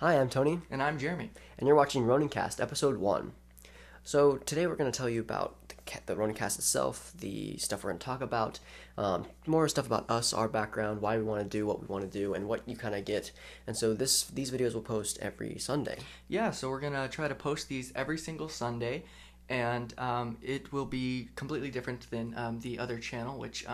Hi, I'm Tony, And I'm Jeremy. and you're watching Ronincast, Episode 1. So, today we're going to tell you about the Ronincast itself, the stuff we're going to talk about, more stuff about us, our background, why we want to do what we want to do, and what you kind of get. And so these videos will post every Sunday. Yeah, so we're going to try to post these every single Sunday, and it will be completely different than the other channel, which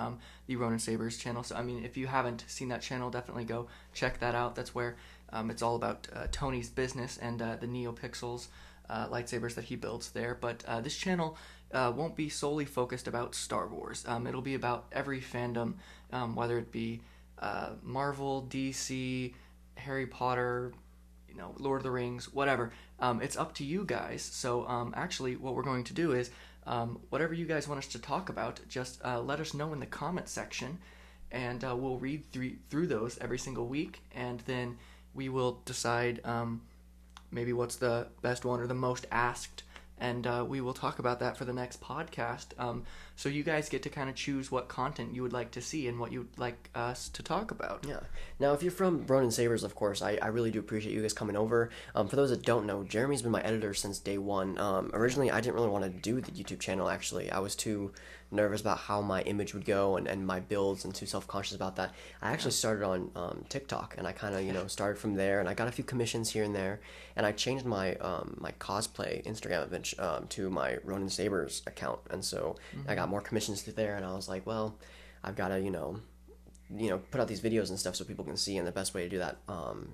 the Ronin Sabers channel. So, I mean, if you haven't seen that channel, definitely go check that out. That's where it's all about Tony's business and the neopixels lightsabers that he builds there. But this channel won't be solely focused about Star Wars. It'll be about every fandom, whether it be Marvel, DC, Harry Potter, Lord of the Rings, whatever. It's up to you guys. So actually, what we're going to do is whatever you guys want us to talk about, just let us know in the comment section, and we'll read through those every single week, and then we will decide maybe what's the best one or the most asked, and we will talk about that for the next podcast. So you guys get to kind of choose what content you would like to see and what you'd like us to talk about. Yeah. Now, if you're from Ronin Sabers, of course, I really do appreciate you guys coming over. For those that don't know, Jeremy's been my editor since day one. Originally, I didn't really want to do the YouTube channel, actually. I was too nervous about how my image would go and my builds, and too self-conscious about that. I actually started on TikTok, and I kind of started from there, and I got a few commissions here and there, and I changed my my cosplay Instagram image to my Ronin Sabers account, and so I got more commissions through there, and I was like, well, I've got to put out these videos and stuff so people can see, and the best way to do that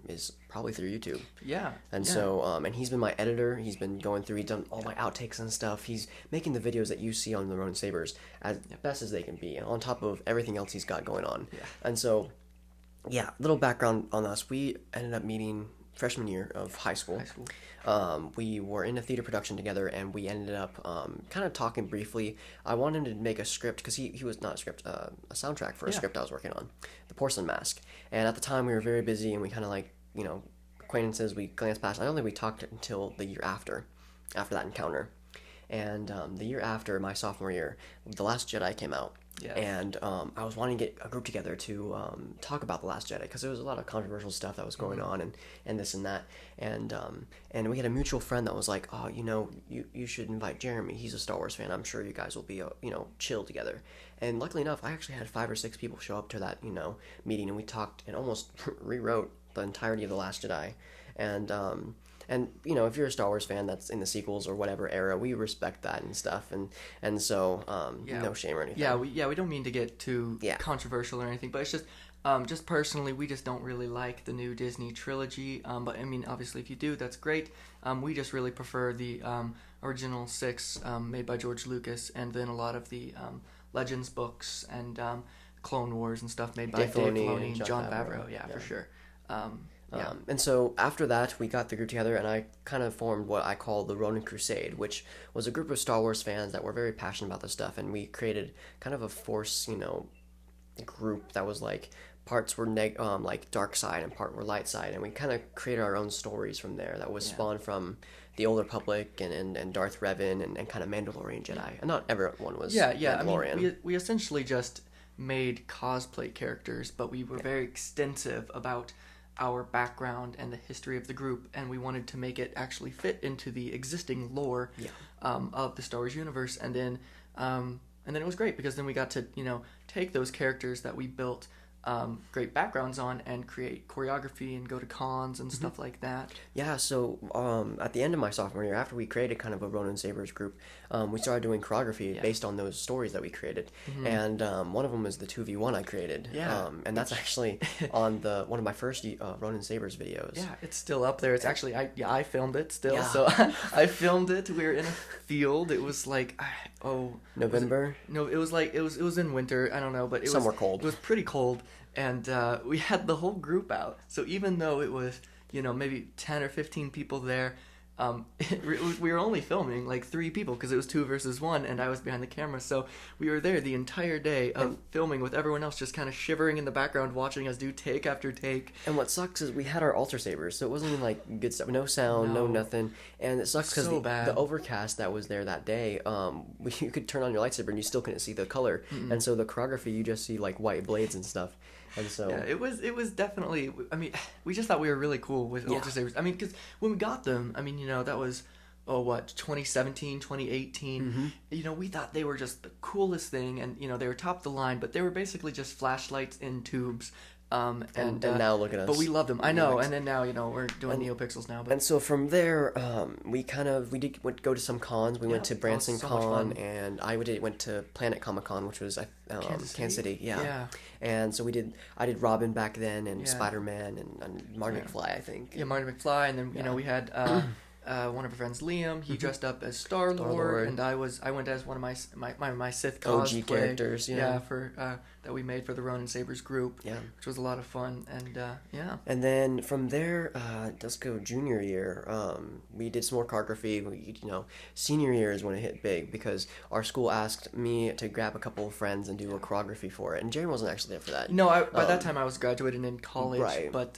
is probably through YouTube. Yeah. And so, and he's been my editor. He's been going through, he's done all my outtakes and stuff. He's making the videos that you see on the Ronin Sabers as best as they can be, on top of everything else he's got going on. Yeah. And so, little background on us. We ended up meeting freshman year of high school. We were in a theater production together, and we ended up kind of talking briefly. I wanted him to make a script, because he was not a script, a soundtrack for a script I was working on, The Porcelain Mask. And at the time, we were very busy, and we kind of acquaintances, we glanced past. I don't think we talked until the year after that encounter. And the year after, my sophomore year, The Last Jedi came out. Yes. And I was wanting to get a group together to talk about The Last Jedi, because there was a lot of controversial stuff that was going on, and this and that. And we had a mutual friend that was like, oh, you should invite Jeremy. He's a Star Wars fan. I'm sure you guys will be, chill together. And luckily enough, I actually had 5 or 6 people show up to that, meeting, and we talked and almost rewrote the entirety of The Last Jedi. And if you're a Star Wars fan that's in the sequels or whatever era, we respect that and stuff, and so no shame or anything. We don't mean to get too controversial or anything, but it's just personally, we just don't really like the new Disney trilogy. But I mean, obviously, if you do, that's great. We just really prefer the original 6 made by George Lucas, and then a lot of the Legends books and Clone Wars and stuff made by Dave Filoni and Jon Favreau. Yeah, for sure. And so after that, we got the group together, and I kind of formed what I call the Ronin Crusade, which was a group of Star Wars fans that were very passionate about this stuff, and we created kind of a force, group that was like parts were like dark side and part were light side, and we kind of created our own stories from there that was spawned from the Old Republic and Darth Revan and kind of Mandalorian Jedi. And not everyone was Mandalorian. I mean, we essentially just made cosplay characters, but we were very extensive about our background and the history of the group, and we wanted to make it actually fit into the existing lore of the Star Wars universe. And then it was great, because then we got to take those characters that we built great backgrounds on and create choreography and go to cons and stuff like that. Yeah, so at the end of my sophomore year, after we created kind of a Ronin Sabers group, we started doing choreography based on those stories that we created. And one of them was the 2v1 I created. And that's actually on one of my first Ronin Sabers videos. Yeah, it's still up there. It's actually, I filmed it still. Yeah. So I filmed it. We were in a field. It was like, November? It was in winter. I don't know, but somewhere cold. It was pretty cold. And we had the whole group out. So even though it was, maybe 10 or 15 people there, we were only filming like 3 people, because it was 2 versus 1, and I was behind the camera. So we were there the entire day of filming with everyone else just kind of shivering in the background, watching us do take after take. And what sucks is we had our altar sabers, so it wasn't even like good stuff, no sound, no nothing. And it sucks because the overcast that was there that day, you could turn on your lightsaber and you still couldn't see the color. And so the choreography, you just see like white blades and stuff. And so yeah, it was definitely. I mean, we just thought we were really cool with Ultra Sabers. I mean, because when we got them, I mean, that was 2017, 2018. We thought they were just the coolest thing, and they were top of the line, but they were basically just flashlights in tubes. And now look at us. But we loved them. I know. And then now, we're doing neopixels now. But. And so from there, we did go to some cons. We went to Branson Con, and I went to Planet Comic Con, which was Kansas City. Yeah. And so I did Robin back then, and Spider-Man, and Marty McFly, I think. Yeah, Marty McFly, and then we had one of our friends, Liam. He dressed up as Star-Lord, and I went as one of my Sith cosplay. OG characters, for that we made for the Ronin Sabers group, which was a lot of fun, and And then from there, let's go junior year. We did some more choreography. Senior year is when it hit big because our school asked me to grab a couple of friends and do a choreography for it, and Jeremy wasn't actually there for that. No, by that time I was graduating in college, right. But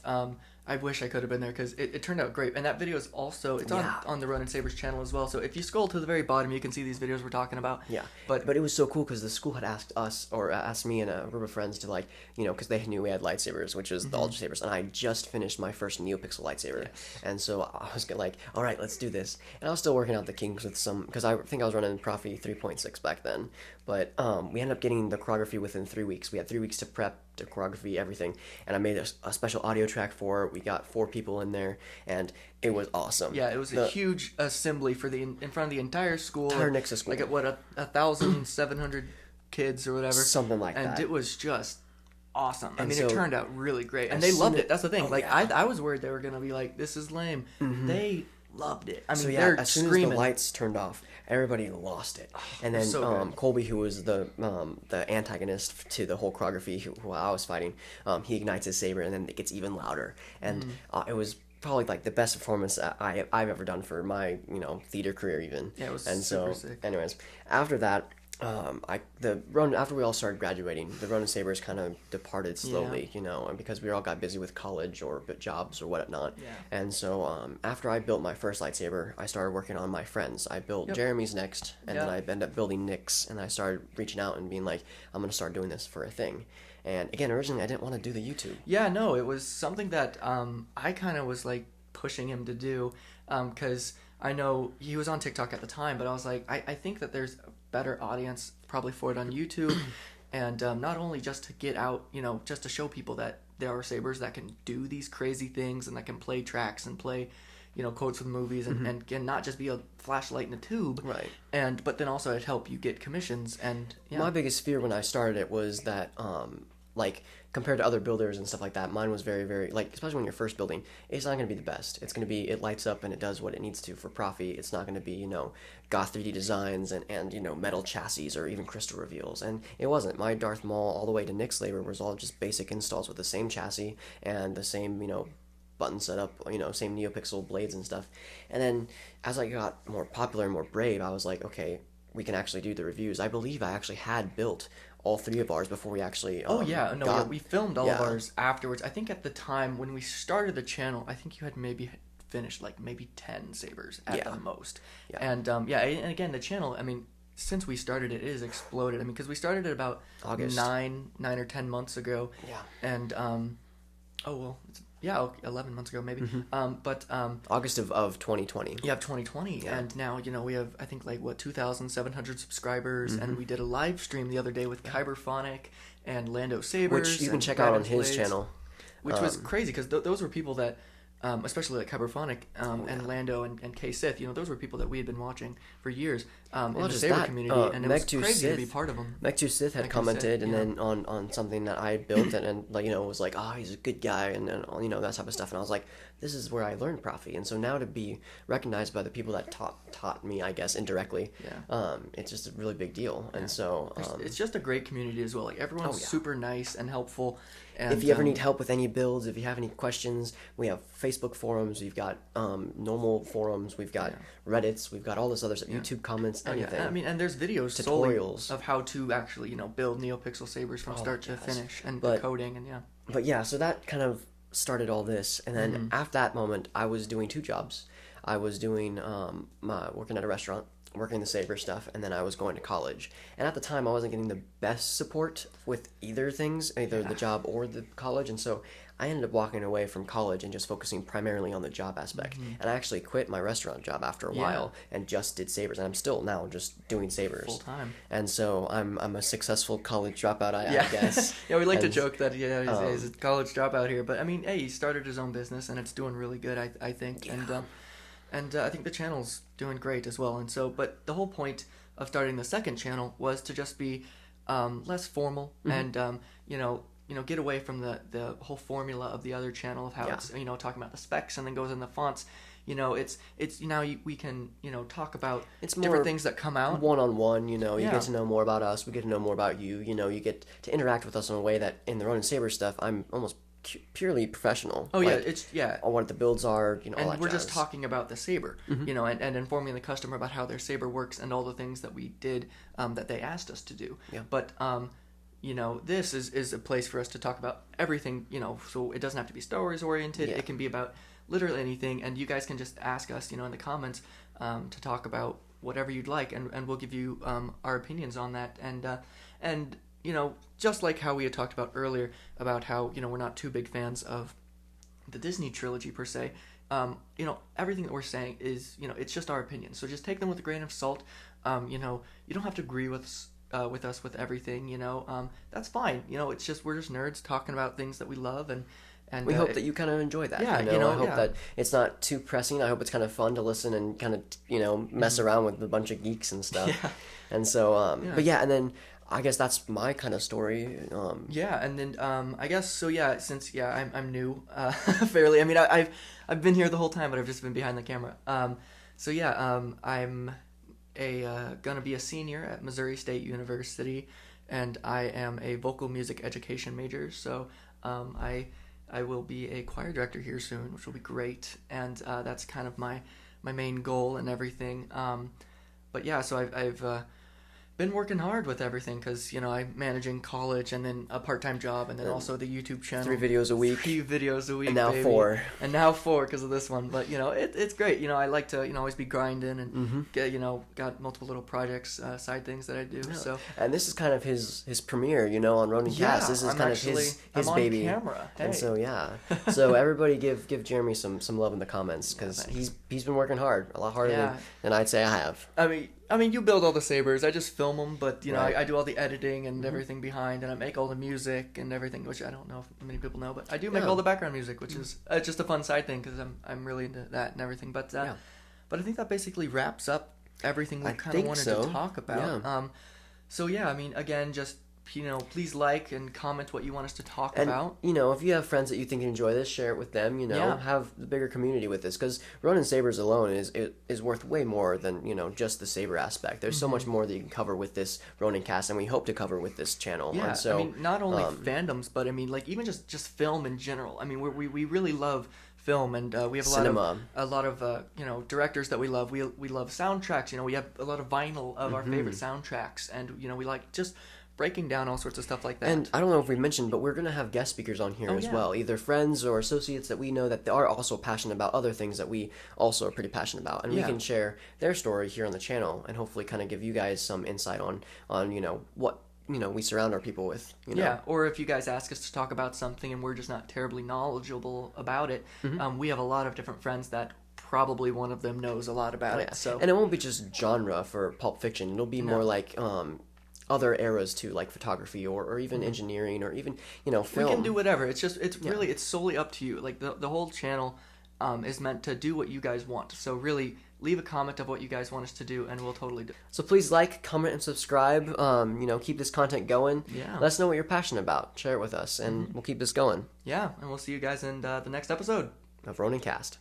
I wish I could have been there because it turned out great. And that video is also, it's on the Ronin Sabers channel as well. So if you scroll to the very bottom, you can see these videos we're talking about. Yeah. But it was so cool because the school had asked me and a group of friends to because they knew we had lightsabers, which is the Ultra Sabers. And I just finished my first neopixel lightsaber. Yes. And so I was all right, let's do this. And I was still working out the kinks with some, because I think I was running Profi 3.6 back then. But we ended up getting the choreography within 3 weeks. We had 3 weeks to prep, to choreography, everything. And I made a special audio track for it. We got 4 people in there, and it was awesome. Yeah, it was a huge assembly in front of the entire school. Entire Nixa school. Like at 1,700 kids or whatever. Something like that. And it was just awesome. And it turned out really great. And they loved it. That's the thing. I was worried they were going to be like, this is lame. They loved it. I mean, they're as soon screaming. as the lights turned off, everybody lost it. And then Colby, who was the antagonist to the whole choreography, who I was fighting, he ignites his saber, and then it gets even louder. And it was probably the best performance I've ever done for my theater career even. Yeah, it was super sick. Anyways, after that. After we all started graduating, the Ronin Sabers kind of departed slowly, and because we all got busy with college or jobs or whatnot. Yeah. And so after I built my first lightsaber, I started working on my friends. I built Jeremy's next, and then I ended up building Nick's, and I started reaching out and being like, I'm going to start doing this for a thing. And again, originally I didn't want to do the YouTube. Yeah, no, it was something that I kind of was pushing him to do, because I know he was on TikTok at the time, but I was like, I think that there's a better audience probably for it on YouTube, and not only just to get out, just to show people that there are sabers that can do these crazy things and that can play tracks and play, quotes from movies and not just be a flashlight in a tube. Right. But then also it'd help you get commissions and. Yeah. My biggest fear when I started it was that compared to other builders and stuff like that, mine was very, very, especially when you're first building, it's not going to be the best. It's going to be, it lights up and it does what it needs to for Profi. It's not going to be, goth 3D designs and metal chassis or even crystal reveals. And it wasn't. My Darth Maul all the way to Nick's Labor was all just basic installs with the same chassis and the same, button setup, same neopixel blades and stuff. And then as I got more popular and more brave, I was like, okay, we can actually do the reviews. I believe I actually had built all 3 of ours before we actually we filmed all of ours afterwards. I think at the time when we started the channel, I think you had maybe finished maybe 10 sabers at the most. And and again, the channel, I mean, since we started it has exploded. I mean, because we started it about August. 9 or 10 months ago. And 11 months ago maybe. August of 2020. Yeah, 2020. Yeah. And now, we have, I think, 2,700 subscribers, and we did a live stream the other day with Kyberphonic and Lando Sabers. Which you can check out on his channel. Which was crazy, because those were people that, especially Kyberphonic and Lando and K-Sith, those were people that we had been watching for years in the Saber community, and it was crazy to be part of them. Meg2 Sith had commented and then on something that I built and was like, he's a good guy and that type of stuff, and I was like, this is where I learned Profi. And so now to be recognized by the people that taught me, I guess, indirectly, it's just a really big deal. And so it's just a great community as well. Everyone's super nice and helpful. And, if you ever need help with any builds, if you have any questions, we have Facebook forums, we've got normal forums, we've got Reddits, we've got all this other stuff, YouTube comments, anything. I mean, and there's videos tutorials of how to actually build neopixel sabers from start to finish, and the coding, and But yeah, so that kind of started all this, and then after that moment, I was doing 2 jobs. I was doing working at a restaurant working the Saber stuff, and then I was going to college. And at the time, I wasn't getting the best support with either things, either the job or the college, and so I ended up walking away from college and just focusing primarily on the job aspect. And I actually quit my restaurant job after a while and just did Sabers. And I'm still now just doing Sabers. Full time. And so I'm a successful college dropout, I guess. Yeah, we like to joke that he's a college dropout here. But I mean, hey, he started his own business and it's doing really good, I think. Yeah. And I think the channel's doing great as well. And so, but the whole point of starting the second channel was to just be less formal and, get away from the whole formula of the other channel of how it's, talking about the specs and then goes in the fonts. It's now we can, talk about different things that come out. One-on-one, you get to know more about us. We get to know more about you. You get to interact with us in a way that in the Ronin Sabers stuff, I'm almost purely professional. Oh, on what the builds are, all and that we're jazz. just talking about the Saber, and informing the customer about how their Saber works and all the things that we did that they asked us to do. Yeah. But this is a place for us to talk about everything, so it doesn't have to be Star Wars oriented. It can be about literally anything, and you guys can just ask us, in the comments to talk about whatever you'd like, and we'll give you our opinions on that. And just like how we had talked about earlier about how, we're not too big fans of the Disney trilogy per se, everything that we're saying is, it's just our opinion. So just take them with a grain of salt. You don't have to agree with us with everything, that's fine. It's just, we're just nerds talking about things that we love, and we hope that you kind of enjoy that. Yeah, I hope that it's not too pressing. I hope it's kind of fun to listen and kind of, mess around with a bunch of geeks and stuff. Yeah. And so, but yeah, and then I guess that's my kind of story. And then I guess so. Yeah, since I'm new, fairly. I mean, I've been here the whole time, but I've just been behind the camera. I'm gonna be a senior at Missouri State University, and I am a vocal music education major. So I will be a choir director here soon, which will be great, and that's kind of my main goal and everything. But yeah, so I've been working hard with everything because, I'm managing college and then a part-time job and then also the YouTube channel. 3 videos a week. 3 videos a week, and now baby. 4. And now 4 because of this one. But, it's great. I like to, always be grinding and, get, got multiple little projects, side things that I do. Yeah. So. And this is kind of his premiere, on Ronincast. This is kind of his baby. I'm on camera. Hey. And so, so everybody give Jeremy some love in the comments because he's been working hard, a lot harder than I'd say I have. I mean, you build all the Sabers. I just film them, but I do all the editing and everything behind, and I make all the music and everything, which I don't know if many people know, but I do make all the background music, which is just a fun side thing because I'm really into that and everything. But I think that basically wraps up everything we kind of wanted to talk about. Yeah. I mean, again, just please like and comment what you want us to talk about. If you have friends that you think enjoy this, share it with them. Have the bigger community with this because Ronin Sabers alone is worth way more than just the Saber aspect. There's so much more that you can cover with this Ronincast, and we hope to cover with this channel. Yeah, and so, I mean, not only fandoms, but I mean, like even just film in general. I mean, we really love film, and we have a lot of directors that we love. We love soundtracks. We have a lot of vinyl of our favorite soundtracks, and we like just breaking down all sorts of stuff like that. And I don't know if we mentioned, but we're going to have guest speakers on here as well, either friends or associates that we know that they are also passionate about other things that we also are pretty passionate about, and we can share their story here on the channel and hopefully kind of give you guys some insight on what we surround our people with. Yeah, or if you guys ask us to talk about something and we're just not terribly knowledgeable about it, we have a lot of different friends that probably one of them knows a lot about it. So, and it won't be just genre for Pulp Fiction. It'll be more like other eras too, like photography or even engineering or even film. We can do whatever. It's just really it's solely up to you. Like the whole channel is meant to do what you guys want. So really leave a comment of what you guys want us to do, and we'll totally do it. So please like, comment, and subscribe. Keep this content going. Yeah. Let us know what you're passionate about. Share it with us, and we'll keep this going. Yeah, and we'll see you guys in the next episode of Ronincast.